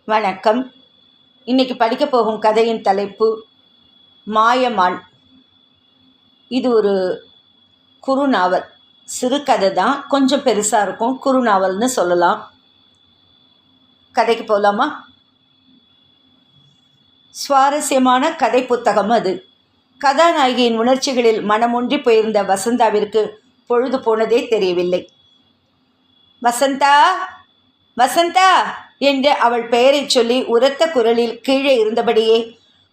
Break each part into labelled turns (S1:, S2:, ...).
S1: வணக்கம். இன்னைக்கு படிக்க போகும் கதையின் தலைப்பு மாயமான். இது ஒரு குறுநாவல், சிறுகதை தான், கொஞ்சம் பெருசாக இருக்கும், குறுநாவல்னு சொல்லலாம். கதைக்கு போகலாமா? சுவாரஸ்யமான கதை புத்தகம் அது. கதாநாயகியின் உணர்ச்சிகளில் மனமொன்றி போயிருந்த வசந்தாவிற்கு பொழுது போனதே தெரியவில்லை. வசந்தா, வசந்தா என்று அவள் பெயரை சொல்லி உரத்த குரலில் கீழே இருந்தபடியே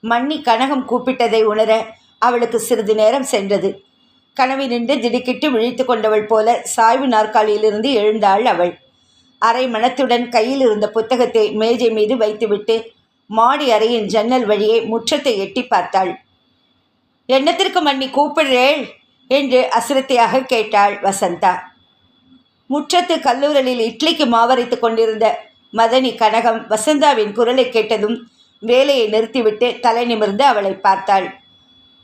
S1: மன்னி கனகம் கூப்பிட்டதை உணர அவளுக்கு சிறிது நேரம் சென்றது. கனவினின்று திடுக்கிட்டு விழித்து கொண்டவள் போல சாய்வு நாற்காலியிலிருந்து எழுந்தாள் அவள். அரை மனத்துடன் கையில் இருந்த புத்தகத்தை மேஜை மீது வைத்துவிட்டு மாடி அறையின் ஜன்னல் வழியே முற்றத்தை எட்டி பார்த்தாள். என்னத்திற்கு மன்னி கூப்பிடுறேள் என்று அசிரத்தையாக கேட்டாள் வசந்தா. முற்றத்து கல்லூரலில் இட்லிக்கு மாவரைத்து கொண்டிருந்த மதனி கனகம் வசந்தாவின் குரலை கேட்டதும் வேலையை நிறுத்திவிட்டு தலை நிமிர்ந்து அவளை பார்த்தாள்.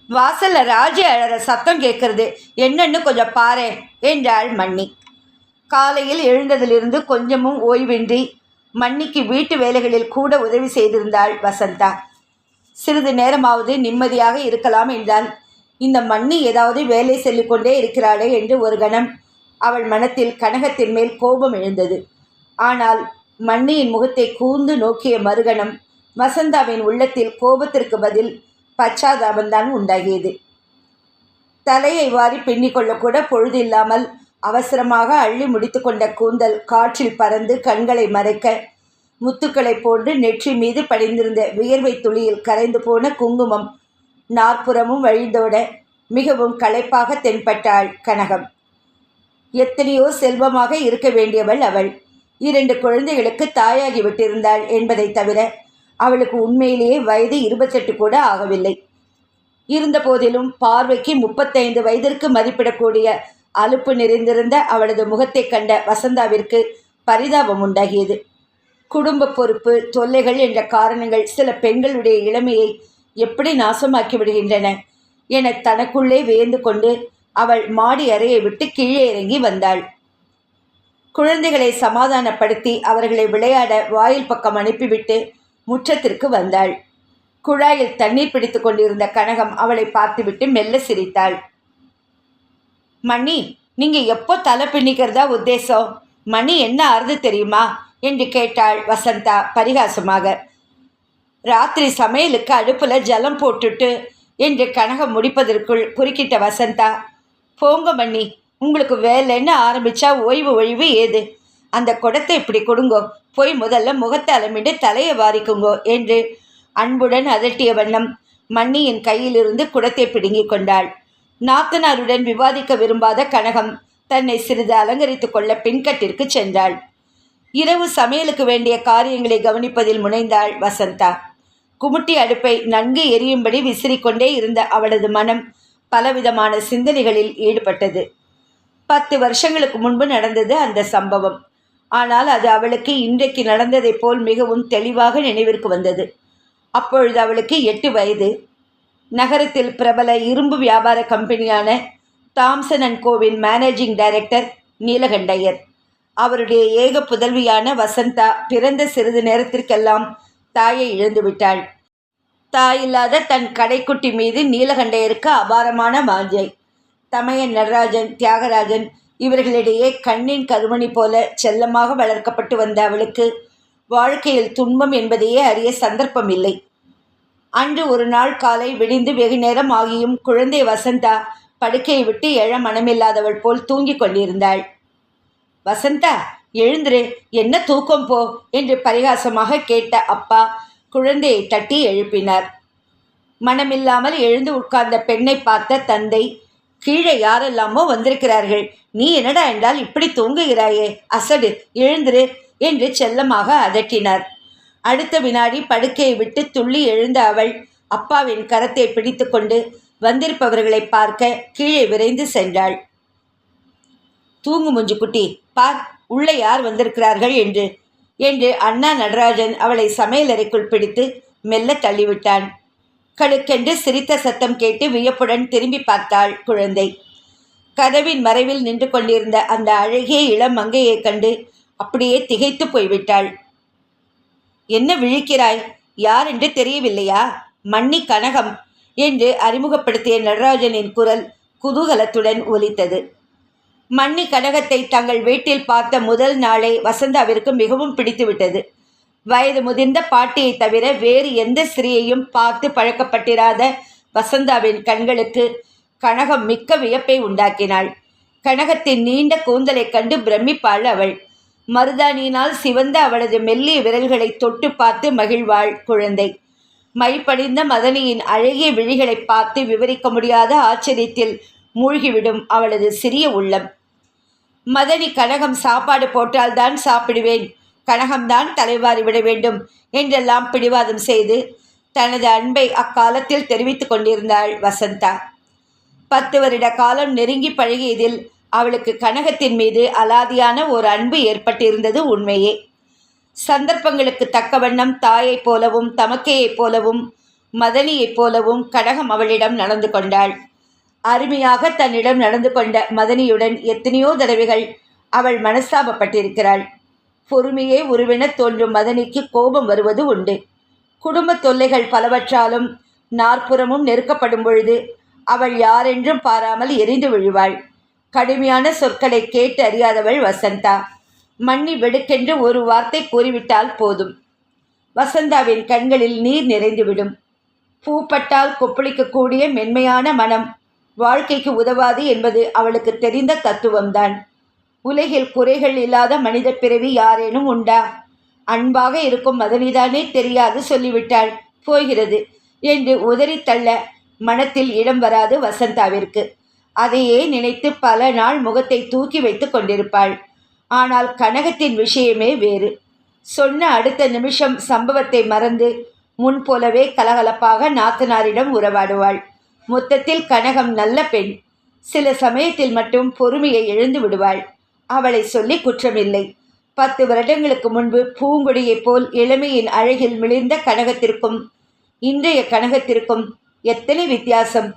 S1: வாசல்ல ராஜி அழற சத்தம் கேட்கறது, என்னன்னு கொஞ்சம் பாரு என்றாள் மன்னி. காலையில் எழுந்ததிலிருந்து கொஞ்சமும் ஓய்வின்றி மன்னிக்கு வீட்டு வேலைகளில் கூட உதவி செய்திருந்தாள் வசந்தா. சிறிது நேரமாவது நிம்மதியாக இருக்கலாம் என்றால் இந்த மன்னி ஏதாவது வேலை சொல்லிக்கொண்டே இருக்கிறாளே என்று ஒரு கணம் அவள் மனத்தில் கனகத்தின் மேல் கோபம் எழுந்தது. ஆனால் மன்னியின் முகத்தை கூர்ந்து நோக்கிய மறுகணம் வசந்தாவின் உள்ளத்தில் கோபத்திற்கு பதில் பச்சாதாபந்தான் உண்டாகியது. தலையை வாரி பின்னிக்கொள்ளக்கூட பொழுது இல்லாமல் அவசரமாக அள்ளி முடித்து கொண்ட கூந்தல் காற்றில் பறந்து கண்களை மறைக்க, முத்துக்களை போன்று நெற்றி மீது படிந்திருந்த வியர்வை துளியில் கரைந்து போன குங்குமம் நாற்புறமும் வழிந்தோட மிகவும் களைப்பாக தென்பட்டாள் கனகம். எத்தனையோ செல்வமாக இருக்க வேண்டியவள் அவள். 2 குழந்தைகளுக்கு தாயாகி விட்டிருந்தாள் என்பதை தவிர அவளுக்கு உண்மையிலேயே வயது 28 கூட ஆகவில்லை. இருந்த போதிலும் பார்வைக்கு 35 வயதிற்கு மதிப்பிடக்கூடிய அலுப்பு நிறைந்திருந்த அவளது முகத்தை கண்ட வசந்தாவிற்கு பரிதாபம் உண்டாகியது. குடும்ப பொறுப்பு, தொல்லைகள் என்ற காரணங்கள் சில பெண்களுடைய இளமையை எப்படி நாசமாக்கி விடுகின்றன என தனக்குள்ளே வியந்து கொண்டு அவள் மாடி அறையை விட்டு கீழே இறங்கி வந்தாள். குழந்தைகளை சமாதானப்படுத்தி அவர்களை விளையாட வாயில் பக்கம் அனுப்பிவிட்டு முற்றத்திற்கு வந்தாள். குழாயில் தண்ணீர் பிடித்து கொண்டிருந்த கனகம் அவளை பார்த்துவிட்டு மெல்ல சிரித்தாள். மணி, நீங்க எப்போ தலை பின்னிக்கிறதா உத்தேசம்? மணி என்ன ஆறுது தெரியுமா என்று கேட்டாள் வசந்தா பரிகாசமாக. ராத்திரி சமையலுக்கு அடுப்புல ஜலம் போட்டுட்டு என்று கனகம் முடிப்பதற்குள் குறுக்கிட்ட வசந்தா, போங்க மணி, உங்களுக்கு வேலைன்னு ஆரம்பித்தா ஓய்வு ஏது? அந்த குடத்தை இப்படி கொடுங்கோ, போய் முதல்ல முகத்தை அலமிட்டு தலையை வாரிக்குங்கோ என்று அன்புடன் அதட்டிய வண்ணம் மன்னியின் கையிலிருந்து குடத்தை பிடுங்கி கொண்டாள். நாத்தனாருடன் விவாதிக்க விரும்பாத கனகம் தன்னை சிறிது அலங்கரித்து கொள்ள பின்கட்டிற்கு சென்றாள். இரவு சமையலுக்கு வேண்டிய காரியங்களை கவனிப்பதில் முனைந்தாள் வசந்தா. குமுட்டி அடுப்பை நன்கு எரியும்படி விசிறிக்கொண்டே இருந்த அவளது மனம் பலவிதமான சிந்தனைகளில் ஈடுபட்டது. 10 வருஷங்களுக்கு முன்பு நடந்தது அந்த சம்பவம். ஆனால் அது அவளுக்கு இன்றைக்கு நடந்ததைப் போல் மிகவும் தெளிவாக நினைவிற்கு வந்தது. அப்பொழுது அவளுக்கு 8 வயது. நகரத்தில் பிரபல இரும்பு வியாபார கம்பெனியான தாம்சன் அண்ட் கோவின் மேனேஜிங் டைரக்டர் நீலகண்டையர். அவருடைய ஏக புதல்வியான வசந்தா பிறந்த சிறிது நேரத்திற்கெல்லாம் தாயை இழந்துவிட்டாள். தாயில்லாத தன் கடைக்குட்டி மீது நீலகண்டையருக்கு அபாரமான வாஞ்சை. தமையன் நடராஜன், தியாகராஜன் இவர்களிடையே கண்ணின் கருமணி போல செல்லமாக வளர்க்கப்பட்டு வந்த அவளுக்கு வாழ்க்கையில் துன்பம் என்பதையே அறிய சந்தர்ப்பம் இல்லை. அன்று ஒரு நாள் காலை விடிந்து வெகு நேரம் ஆகியும் குழந்தை வசந்தா படுக்கையை விட்டு எழ மனமில்லாதவள் போல் தூங்கி கொண்டிருந்தாள். வசந்தா, எழுந்துரு, என்ன தூக்கம் போ என்று பரிகாசமாக கேட்ட அப்பா குழந்தையை தட்டி எழுப்பினார். மனமில்லாமல் எழுந்து உட்கார்ந்த பெண்ணை பார்த்த தந்தை, கீழே யாரெல்லாமோ வந்திருக்கிறார்கள், நீ என்னடா என்றால் இப்படி தூங்குகிறாயே, அசடு, எழுந்திரு என்று செல்லமாக அதட்டினார். அடுத்த வினாடி படுக்கையை விட்டு துள்ளி எழுந்த அவள் அப்பாவின் கரத்தை பிடித்து கொண்டு வந்திருப்பவர்களை பார்க்க கீழே விரைந்து சென்றாள். தூங்கு முஞ்சு குட்டி, பார் உள்ளே யார் வந்திருக்கிறார்கள் என்று அண்ணா நடராஜன் அவளை சமையலறைக்குள் பிடித்து மெல்ல தள்ளிவிட்டான். கடுக்கென்று சிரித்த சத்தம் கேட்டு வியப்புடன் திரும்பி பார்த்தாள் குழந்தை. கதவின் மறைவில் நின்று கொண்டிருந்த அந்த அழகிய இளம் மங்கையை கண்டு அப்படியே திகைத்து போய்விட்டாள். என்ன விழிக்கிறாய்? யார் என்று தெரியவில்லையா? மன்னி கனகம் என்று அறிமுகப்படுத்திய நடராஜனின் குரல் குதூகலத்துடன் ஒலித்தது. மன்னி கனகத்தை தங்கள் வீட்டில் பார்த்த முதல் நாளே வசந்தாவிற்கு மிகவும் பிடித்துவிட்டது. வயது முதிர்ந்த பாட்டியை தவிர வேறு எந்த ஸ்திரீயையும் பார்த்து பழக்கப்பட்டிராத வசந்தாவின் கண்களுக்கு கனகம் மிக்க வியப்பை உண்டாக்கினாள். கனகத்தின் நீண்ட கூந்தலைக் கண்டு பிரமிப்பாள் அவள். மருதாணியினால் சிவந்த அவளது மெல்லிய விரல்களை தொட்டு பார்த்து மகிழ்வாள் குழந்தை. மைப்படிந்த மதனியின் அழகிய விழிகளை பார்த்து விவரிக்க முடியாத ஆச்சரியத்தில் மூழ்கிவிடும் அவளது சிறிய உள்ளம். மதனி கனகம் சாப்பாடு போட்டால்தான் சாப்பிடுவேன், கனகம்தான் தலைவாரி விட வேண்டும் என்றெல்லாம் பிடிவாதம் செய்து தனது அன்பை அக்காலத்தில் தெரிவித்துக் கொண்டிருந்தாள் வசந்தா. 10 வருட காலம் நெருங்கி பழகியதில் அவளுக்கு கனகத்தின் மீது அலாதியான ஒரு அன்பு ஏற்பட்டிருந்தது உண்மையே. சந்தர்ப்பங்களுக்கு தக்க வண்ணம் தாயைப் போலவும் தமக்கையைப் போலவும் மதனியைப் போலவும் கனகம் அவளிடம் நடந்து கொண்டாள். அருமையாக தன்னிடம் நடந்து கொண்ட மதனியுடன் எத்தனையோ தடவைகள் அவள் மனஸ்தாபப்பட்டிருக்கிறாள். பொறுமையே உருவென தோன்றும் மதனிக்கு கோபம் வருவது உண்டு. குடும்ப தொல்லைகள் பலவற்றாலும் நாற்புறமும் நெருக்கப்படும் பொழுது அவள் யாரென்றும் பாராமல் எரிந்து விழுவாள். கடுமையான சொற்களை கேட்டு அறியாதவள் வசந்தா. மன்னி வெடுக்கென்று ஒரு வார்த்தை கூறிவிட்டால் போதும், வசந்தாவின் கண்களில் நீர் நிறைந்துவிடும். பூப்பட்டால் கொப்பளிக்கக்கூடிய மென்மையான மனம் வாழ்க்கைக்கு உதவாது என்பது அவளுக்கு தெரிந்த தத்துவம்தான். உலகில் குறைகள் இல்லாத மனித பிறவி யாரேனும் உண்டா? அன்பாக இருக்கும் மதனிதானே தெரியாது சொல்லிவிட்டாள், போகிறது என்று உதறித்தள்ள மனத்தில் இடம் வராது வசந்தாவிற்கு. அதையே நினைத்து பல நாள் முகத்தை தூக்கி வைத்து கொண்டிருப்பாள். ஆனால் கனகத்தின் விஷயமே வேறு. சொன்ன அடுத்த நிமிஷம் சம்பவத்தை மறந்து முன்போலவே கலகலப்பாக நாத்தனாரிடம் உறவாடுவாள். மொத்தத்தில் கனகம் நல்ல பெண். சில சமயத்தில் மட்டும் பொறுமையை இழந்து விடுவாள். அவளை சொல்லி குற்றமில்லை. 10 வருடங்களுக்கு முன்பு பூங்கொடியைப் போல் இளமையின் அழகில் மிளிர்ந்த கனகத்திற்கும் இன்றைய கனகத்திற்கும் எத்தனை வித்தியாசம்!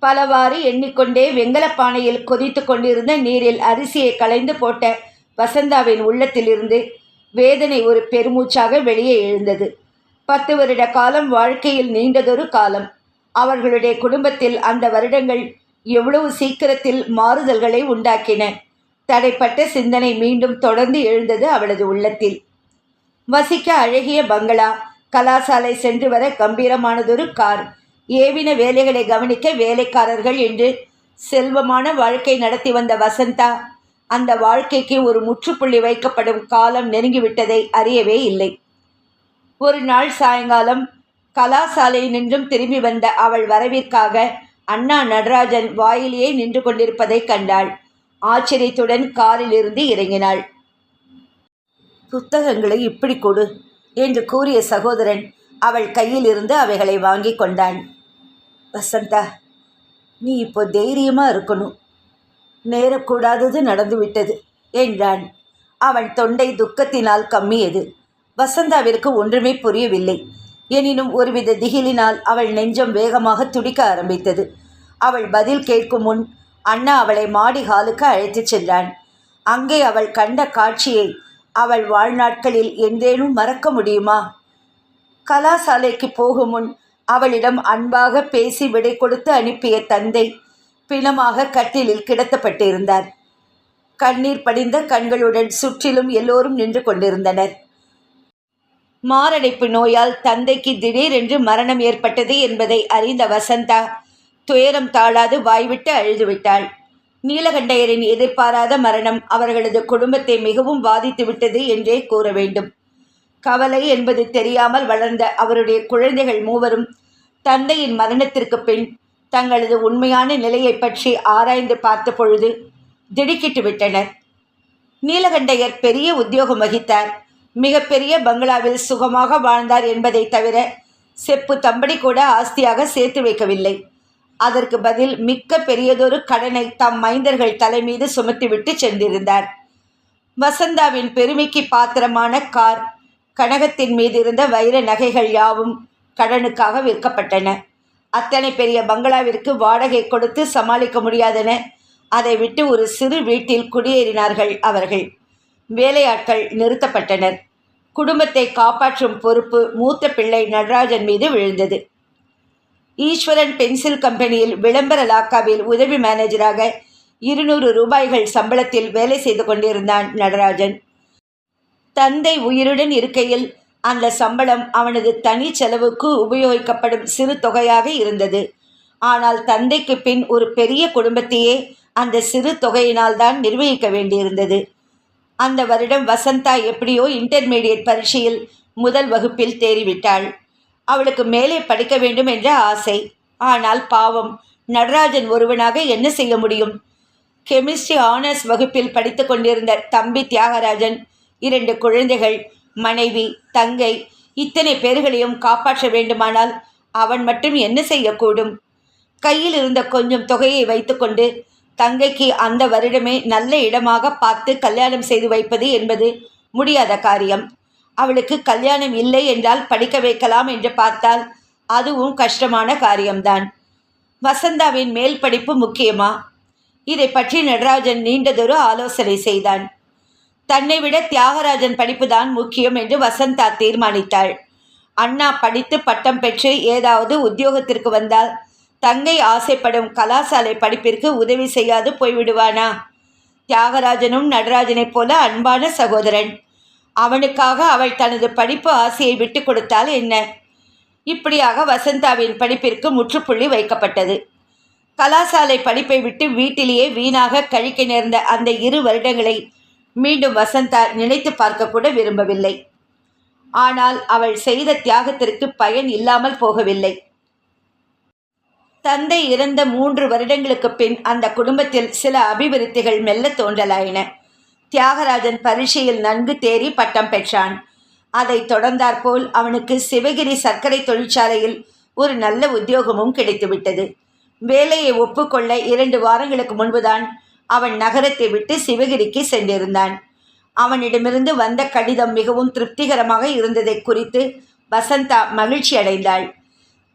S1: பலவாறு எண்ணிக்கொண்டே வெங்கலப்பானையில் கொதித்து கொண்டிருந்த நீரில் அரிசியை களைந்து போட்ட வசந்தாவின் உள்ளத்திலிருந்து வேதனை ஒரு பெருமூச்சாக வெளியே எழுந்தது. 10 வருட காலம் வாழ்க்கையில் நீண்டதொரு காலம். அவர்களுடைய குடும்பத்தில் அந்த வருடங்கள் எவ்வளவு சீக்கிரத்தில் மாறுதல்களை உண்டாக்கின. தடைப்பட்ட சிந்தனை மீண்டும் தொடர்ந்து எழுந்தது அவளது உள்ளத்தில். வசிக்க அழகிய பங்களா, கலாசாலை சென்று வர கம்பீரமானதொரு கார், ஏவின வேலைகளை கவனிக்க வேலைக்காரர்கள் என்று செல்வமான வாழ்க்கை நடத்தி வந்த வசந்தா அந்த வாழ்க்கைக்கு ஒரு முற்றுப்புள்ளி வைக்கப்படும் காலம் நெருங்கிவிட்டதை அறியவே இல்லை. ஒரு நாள் சாயங்காலம் கலாசாலை நின்றும் திரும்பி வந்த அவள் வரவிற்காக அண்ணா நடராஜன் வாயிலேயே நின்று கொண்டிருப்பதை கண்டாள். ஆச்சரியத்துடன் காரிலிருந்து இறங்கினாள். புத்தகங்களை இப்படி கொடு என்று கூறிய சகோதரன் அவள் கையில் இருந்து அவைகளை வாங்கி கொண்டான். வசந்தா, நீ இப்போ தைரியமாக இருக்கணும். நேரக்கூடாதது நடந்துவிட்டது என்றான். அவன் தொண்டை துக்கத்தினால் கம்மியது. வசந்தாவிற்கு ஒன்றுமே புரியவில்லை. எனினும் ஒருவித திகிலினால் அவள் நெஞ்சம் வேகமாக துடிக்க ஆரம்பித்தது. அவள் பதில் கேட்கும் முன் அண்ணா அவளை மாடி ஹாலுக்கு அழைத்துச் சென்றான். அங்கே அவள் கண்ட காட்சியை அவள் வாழ்நாட்களில் என்றேனும் மறக்க முடியுமா? கலாசாலைக்கு போகும் முன் அவளிடம் அன்பாக பேசி விடை கொடுத்து அனுப்பிய தந்தை பிணமாக கட்டிலில் கிடத்தப்பட்டிருந்தார். கண்ணீர் படிந்த கண்களுடன் சுற்றிலும் எல்லோரும் நின்று கொண்டிருந்தனர். மாரடைப்பு நோயால் தந்தைக்கு திடீரென்று மரணம் ஏற்பட்டது என்பதை அறிந்த வசந்தா துயரம் தாழாது வாய்விட்டு அழுதுவிட்டாள். நீலகண்டையரின் எதிர்பாராத மரணம் அவர்களது குடும்பத்தை மிகவும் பாதித்துவிட்டது என்றே கூற வேண்டும். கவலை என்பது தெரியாமல் வளர்ந்த அவருடைய குழந்தைகள் மூவரும் தந்தையின் மரணத்திற்கு பின் தங்களது உண்மையான நிலையை பற்றி ஆராய்ந்து பார்த்த பொழுது திடுக்கிட்டு விட்டனர். நீலகண்டையர் பெரிய உத்தியோகம் வகித்தார். மிகப்பெரிய பங்களாவில் சுகமாக வாழ்ந்தார் என்பதை தவிர செப்பு தம்படி கூட ஆஸ்தியாக சேர்த்து வைக்கவில்லை. அதற்கு பதில் மிக்க பெரியதொரு கடனை தம் மைந்தர்கள் தலைமீது சுமத்திவிட்டு சென்றிருந்தார். வசந்தாவின் பெருமைக்கு பாத்திரமான கார், கனகத்தின் மீது இருந்த வைர நகைகள் யாவும் கடனுக்காக விற்கப்பட்டன. அத்தனை பெரிய பங்களாவிற்கு வாடகை கொடுத்து சமாளிக்க முடியாதென அதை விட்டு ஒரு சிறு வீட்டில் குடியேறினார்கள் அவர்கள். வேலையாட்கள் நிறுத்தப்பட்டனர். குடும்பத்தை காப்பாற்றும் பொறுப்பு மூத்த பிள்ளை நடராஜன் மீது விழுந்தது. ஈஸ்வரன் பென்சில் கம்பெனியில் விளம்பர லாக்காவில் உதவி மேனேஜராக 200 ரூபாய்கள் சம்பளத்தில் வேலை செய்து கொண்டிருந்தான் நடராஜன். தந்தை உயிருடன் இருக்கையில் அந்த சம்பளம் அவனது தனி செலவுக்கு உபயோகிக்கப்படும் சிறு தொகையாக இருந்தது. ஆனால் தந்தைக்கு பின் ஒரு பெரிய குடும்பத்தையே அந்த சிறு தொகையினால் தான் நிர்வகிக்க வேண்டியிருந்தது. அந்த வருடம் வசந்தா எப்படியோ இன்டர்மீடியட் பரீட்சையில் முதல் வகுப்பில் தேறிவிட்டாள். அவளுக்கு மேலே படிக்க வேண்டும் என்ற ஆசை. ஆனால் பாவம், நடராஜன் ஒருவனாக என்ன செய்ய முடியும்? கெமிஸ்ட்ரி ஆனர்ஸ் வகுப்பில் படித்து கொண்டிருந்த தம்பி தியாகராஜன் 2 குழந்தைகள், மனைவி, தங்கை, இத்தனை பேர்களையும் காப்பாற்ற வேண்டுமானால் அவன் மட்டும் என்ன செய்யக்கூடும்? கையில் இருந்த கொஞ்சம் தொகையை வைத்துக்கொண்டு தங்கைக்கு அந்த வருடமே நல்ல இடமாக பார்த்து கல்யாணம் செய்து வைப்பது என்பது முடியாத காரியம். அவளுக்கு கல்யாணம் இல்லை என்றால் படிக்க வைக்கலாம் என்று பார்த்தால் அதுவும் கஷ்டமான காரியம்தான். வசந்தாவின் மேல் படிப்பு முக்கியமா? இதை பற்றி நடராஜன் நீண்டதொரு ஆலோசனை செய்தான். தன்னை விட தியாகராஜன் படிப்புதான் முக்கியம் என்று வசந்தா தீர்மானித்தாள். அண்ணா படித்து பட்டம் பெற்று ஏதாவது உத்தியோகத்திற்கு வந்தால் தங்கை ஆசைப்படும் கலாசாலை படிப்பிற்கு உதவி செய்யாது போய்விடுவானா? தியாகராஜனும் நடராஜனைப் போல அன்பான சகோதரன். அவனுக்காக அவள் தனது படிப்பு ஆசையை விட்டு கொடுத்தால் என்ன? இப்படியாக வசந்தாவின் படிப்பிற்கு முற்றுப்புள்ளி வைக்கப்பட்டது. கலாசாலை படிப்பை விட்டு வீட்டிலேயே வீணாக கழிக்க நேர்ந்த அந்த 2 வருடங்களை மீண்டும் வசந்தா நினைத்து பார்க்க கூட விரும்பவில்லை. ஆனால் அவள் செய்த தியாகத்திற்கு பயன் இல்லாமல் போகவில்லை. தந்தை இறந்த 3 வருடங்களுக்கு பின் அந்த குடும்பத்தில் சில அபிவிருத்திகள் மெல்ல தோன்றலாயின. தியாகராஜன் பரீட்சையில் நன்கு தேறி பட்டம் பெற்றான். அதை தொடர்ந்தாற்போல் அவனுக்கு சிவகிரி சர்க்கரை தொழிற்சாலையில் ஒரு நல்ல உத்தியோகமும் கிடைத்துவிட்டது. வேலையை ஒப்புக்கொள்ள 2 வாரங்களுக்கு முன்புதான் அவன் நகரத்தை விட்டு சிவகிரிக்கு சென்றிருந்தான். அவனிடமிருந்து வந்த கடிதம் மிகவும் திருப்திகரமாக இருந்ததை குறித்து வசந்தா மகிழ்ச்சி அடைந்தாள்.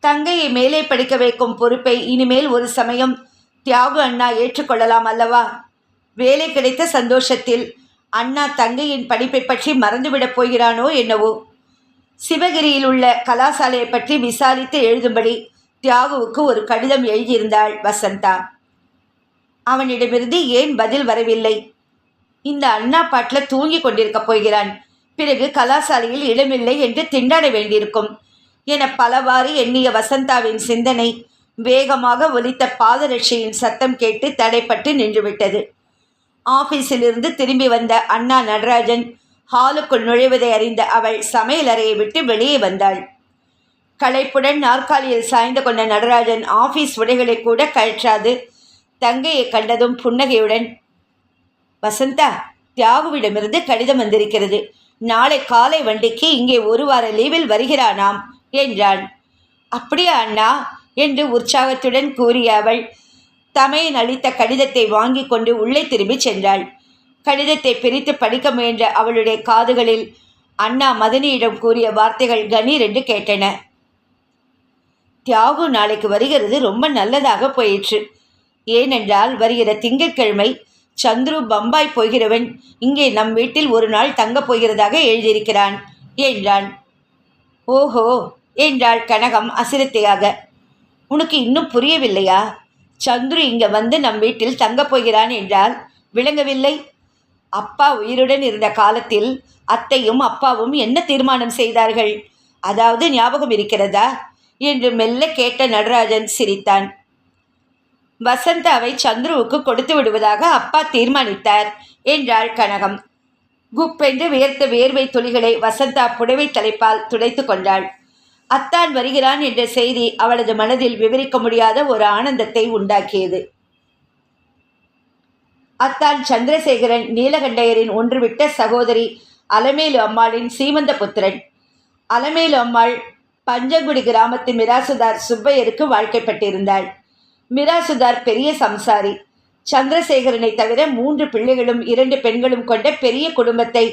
S1: தங்கையை மேலே படிக்க வைக்கும் பொறுப்பை இனிமேல் ஒரு சமயம் தியாகு அண்ணா ஏற்றுக்கொள்ளலாம் அல்லவா? வேலை கிடைத்த சந்தோஷத்தில் அண்ணா தங்கையின் படிப்பை பற்றி மறந்துவிடப் போகிறானோ என்னவோ. சிவகிரியில் உள்ள கலாசாலையை பற்றி விசாரித்து எழுதும்படி தியாகுவுக்கு ஒரு கடிதம் எழுதியிருந்தாள் வசந்தா. அவனிடமிருந்து ஏன் பதில் வரவில்லை? இந்த அண்ணா பாட்டில் தூங்கி கொண்டிருக்க போகிறான், பிறகு கலாசாலையில் இடமில்லை என்று திண்டாட வேண்டியிருக்கும் என பலவாறு எண்ணிய வசந்தாவின் சிந்தனை வேகமாக ஒலித்த பாதரட்சியின் சத்தம் கேட்டு தடைப்பட்டு நின்றுவிட்டது. ஆபீஸிலிருந்து திரும்பி வந்த அண்ணா நடராஜன் ஹாலுக்குள் நுழைவதை அறிந்த அவள் சமையலறையை விட்டு வெளியே வந்தாள். களைப்புடன் நாற்காலியில் சாய்ந்து கொண்ட நடராஜன் ஆபீஸ் உடைகளை கூட கழற்றாது தங்கையை கண்டதும் புன்னகையுடன், வசந்தா, தியாகுவிடமிருந்து கடிதம் வந்திருக்கிறது. நாளை காலை வண்டிக்கு இங்கே 1 வார லீவில் வருகிறானாம் என்றான். அப்படியா அண்ணா என்று உற்சாகத்துடன் கூறிய அவள் தமையன் அளித்த கடிதத்தை வாங்கி கொண்டு உள்ளே திரும்பி சென்றாள். கடிதத்தை பிரித்து படிக்க முயன்ற அவளுடைய காதுகளில் அண்ணா மதனியிடம் கூறிய வார்த்தைகள் கணீர் என்று கேட்டன. தியாகு நாளைக்கு வருகிறது ரொம்ப நல்லதாக போயிற்று. ஏனென்றால் வருகிற திங்கட்கிழமை சந்துரு பம்பாய் போகிறவன் இங்கே நம் வீட்டில் 1 நாள் தங்கப் போகிறதாக எழுதியிருக்கிறான் என்றான். ஓஹோ என்றாள் கனகம் அசிரத்தையாக. உனக்கு இன்னும் புரியவில்லையா? சந்துரு இங்கே வந்து நம் வீட்டில் தங்கப் போகிறான் என்றால் விளங்கவில்லை? அப்பா உயிருடன் இருந்த காலத்தில் அத்தையும் அப்பாவும் என்ன தீர்மானம் செய்தார்கள்? அதாவது ஞாபகம் இருக்கிறதா என்று மெல்ல கேட்ட நடராஜன் சிரித்தான். வசந்தாவை சந்துருவுக்கு கொடுத்து விடுவதாக அப்பா தீர்மானித்தார் என்றாள் கனகம். குப்பென்று வியர்த்த வேர்வை துளிகளை வசந்தா புடவை தலைப்பால் துடைத்து கொண்டாள். அத்தான் வருகிறான் என்ற செய்தி அவளது மனதில் விவரிக்க முடியாத ஒரு ஆனந்தத்தை உண்டாக்கியது. அத்தான் சந்திரசேகரன் நீலகண்டையரின் ஒன்றுவிட்ட சகோதரி அலமேலு அம்மாளின் சீமந்த புத்திரன். அலமேலு அம்மாள் பஞ்சங்குடி கிராமத்து மிராசுதார் சுப்பையருக்கு வாழ்க்கைப்பட்டிருந்தாள். மிராசுதார் பெரிய சம்சாரி. சந்திரசேகரனை தவிர 3 பிள்ளைகளும் 2 பெண்களும் கொண்ட பெரிய குடும்பத்தை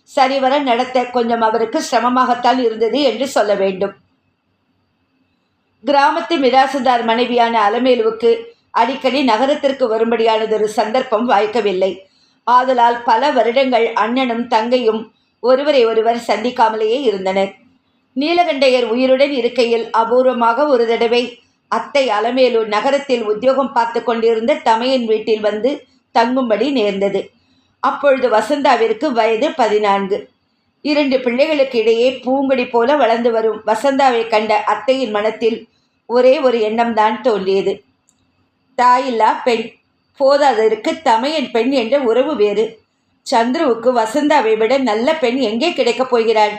S1: சரிவர நடத்த கொஞ்சம் அவருக்கு சிரமமாகத்தான் இருந்தது என்று சொல்ல வேண்டும். கிராமத்து மிராசுதார் மனைவியான அலமேலுவுக்கு அடிக்கடி நகரத்திற்கு வரும்படியானதொரு சந்தர்ப்பம் வாய்க்கவில்லை. ஆதலால் பல வருடங்கள் அண்ணனும் தங்கையும் ஒருவரை ஒருவர் சந்திக்காமலேயே இருந்தனர். நீலகண்டையர் உயிருடன் இருக்கையில் அபூர்வமாக ஒரு தடவை அத்தை அலமேலு நகரத்தில் உத்தியோகம் பார்த்து கொண்டிருந்த தமையன் வீட்டில் வந்து தங்கும்படி நேர்ந்தது. அப்பொழுது வசந்தாவிற்கு வயது 14. 2 பிள்ளைகளுக்கு இடையே பூங்கொடி போல வளர்ந்து வரும் வசந்தாவை கண்ட அத்தையின் மனத்தில் ஒரே ஒரு எண்ணம்தான் தோன்றியது. தாயில்லா பெண், போதாததற்கு தமையன் பெண் என்ற உறவு வேறு. சந்துருவுக்கு வசந்தாவை விட நல்ல பெண் எங்கே கிடைக்கப் போகிறாள்?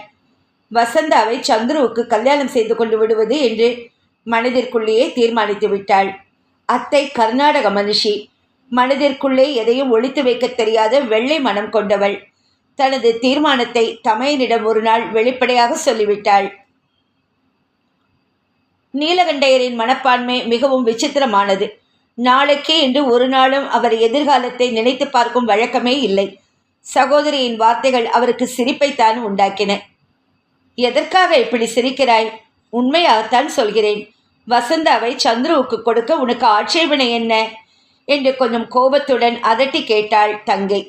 S1: வசந்தாவை சந்துருவுக்கு கல்யாணம் செய்து கொண்டு விடுவது என்று மனதிற்குள்ளேயே தீர்மானித்து விட்டாள். அத்தை கர்நாடக மனுஷி, மனதிற்குள்ளே எதையும் ஒளித்து வைக்க தெரியாத வெள்ளை மனம் கொண்டவள். தனது தீர்மானத்தை தமையனிடம் ஒரு நாள் வெளிப்படையாக சொல்லிவிட்டாள். நீலகண்டையரின் மனப்பான்மை மிகவும் விசித்திரமானது. நாளைக்கே என்று ஒரு நாளும் அவர் எதிர்காலத்தை நினைத்து பார்க்கும் வழக்கமே இல்லை. சகோதரியின் வார்த்தைகள் அவருக்கு சிரிப்பைத்தான் உண்டாக்கின. எதற்காக இப்படி சிரிக்கிறாய்? உண்மையாகத்தான் சொல்கிறேன். வசந்தாவை சந்துருவுக்கு கொடுக்க உனக்கு ஆட்சேபனை என்ன என்று கொஞ்சம் கோபத்துடன் அதட்டி கேட்டாள் தங்கை.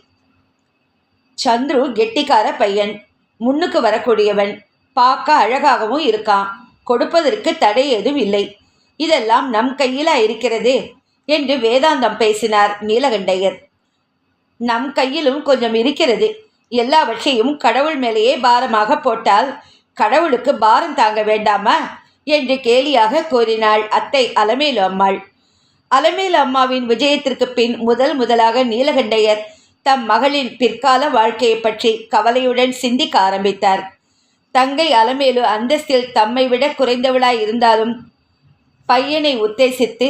S1: சந்துரு கெட்டிக்கார பையன், முன்னுக்கு வரக்கூடியவன், பார்க்க அழகாகவும் இருக்கான். கொடுப்பதற்கு தடை எதுவும் இல்லை. இதெல்லாம் நம் கையிலா இருக்கிறது என்று வேதாந்தம் பேசினார் நீலகண்டையர். நம் கையிலும் கொஞ்சம் இருக்கிறது. எல்லாவற்றையும் கடவுள் மேலேயே பாரமாக போட்டால் கடவுளுக்கு பாரம் தாங்க வேண்டாமா என்று கேலியாக கூறினாள் அத்தை அலமேலு அம்மாள். அலமேலு அம்மாவின் விஜயத்திற்கு பின் முதலாக நீலகண்டையர் தம் மகளின் பிற்கால வாழ்க்கையை பற்றி கவலையுடன் சிந்திக்க ஆரம்பித்தார். தங்கை அலமேலு அந்தஸ்தில் தம்மை விட குறைந்தவளாய் இருந்தாலும் பையனை உத்தேசித்து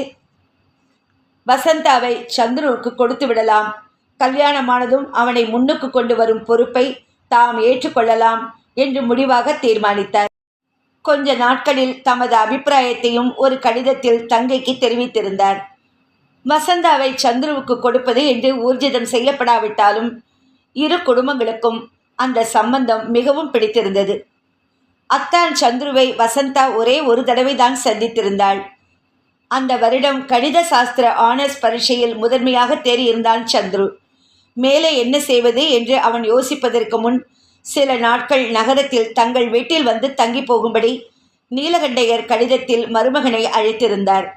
S1: வசந்தாவை சந்துருவுக்கு கொடுத்து விடலாம். கல்யாணமானதும் அவனை முன்னுக்கு கொண்டு வரும் பொறுப்பை தாம் ஏற்றுக்கொள்ளலாம் என்று முடிவாக தீர்மானித்தார். கொஞ்ச நாட்களில் தமது அபிப்பிராயத்தையும் ஒரு கடிதத்தில் தங்கைக்கு தெரிவித்திருந்தார். வசந்தாவை சந்துருவுக்கு கொடுப்பது என்று ஊர்ஜிதம் செய்யப்படாவிட்டாலும் இரு குடும்பங்களுக்கும் அந்த சம்பந்தம் மிகவும் பிடித்திருந்தது. அத்தான் சந்துருவை வசந்தா ஒரே ஒரு தடவை தான் சந்தித்திருந்தாள். அந்த வருடம் கணித சாஸ்திர ஆனர்ஸ் பரீட்சையில் முதன்மையாக தேறியிருந்தான் சந்துரு. மேலே என்ன செய்வது என்று அவன் யோசிப்பதற்கு முன் சில நாட்கள் நகரத்தில் தங்கள் வீட்டில் வந்து தங்கி போகும்படி நீலகண்டையர் கடிதத்தில் மருமகனை அழைத்திருந்தார்.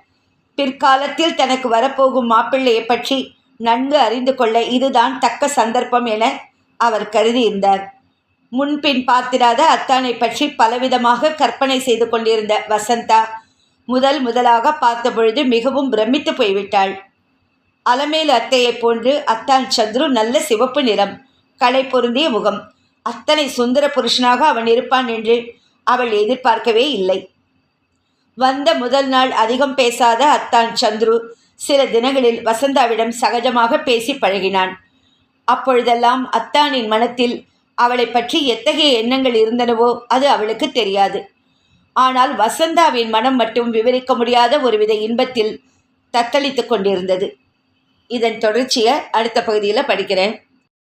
S1: பிற்காலத்தில் தனக்கு வரப்போகும் மாப்பிள்ளையை பற்றி நன்கு அறிந்து கொள்ள இதுதான் தக்க சந்தர்ப்பம் என அவர் கருதியிருந்தார். முன்பின் பார்த்திராத அத்தானை பற்றி பலவிதமாக கற்பனை செய்து கொண்டிருந்த வசந்தா முதலாக பார்த்தபொழுது மிகவும் பிரமித்து போய்விட்டாள். அலமேலு அத்தையைப் போன்று அத்தான் சந்துரு நல்ல சிவப்பு நிறம், களை பொருந்திய முகம். அத்தனை சுந்தர புருஷனாக அவன் இருப்பான் என்று அவள் எதிர்பார்க்கவே இல்லை. வந்த முதல் நாள் அதிகம் பேசாத அத்தான் சந்துரு சில தினங்களில் வசந்தாவிடம் சகஜமாக பேசி பழகினான். அப்பொழுதெல்லாம் அத்தானின் மனத்தில் அவளை பற்றி எத்தகைய எண்ணங்கள் இருந்தனவோ அது அவளுக்கு தெரியாது. ஆனால் வசந்தாவின் மனம் மட்டும் விவரிக்க முடியாத ஒருவித இன்பத்தில் தத்தளித்து கொண்டிருந்தது. இதன் தொடர்ச்சியை அடுத்த பகுதியில் படிக்கிறேன்.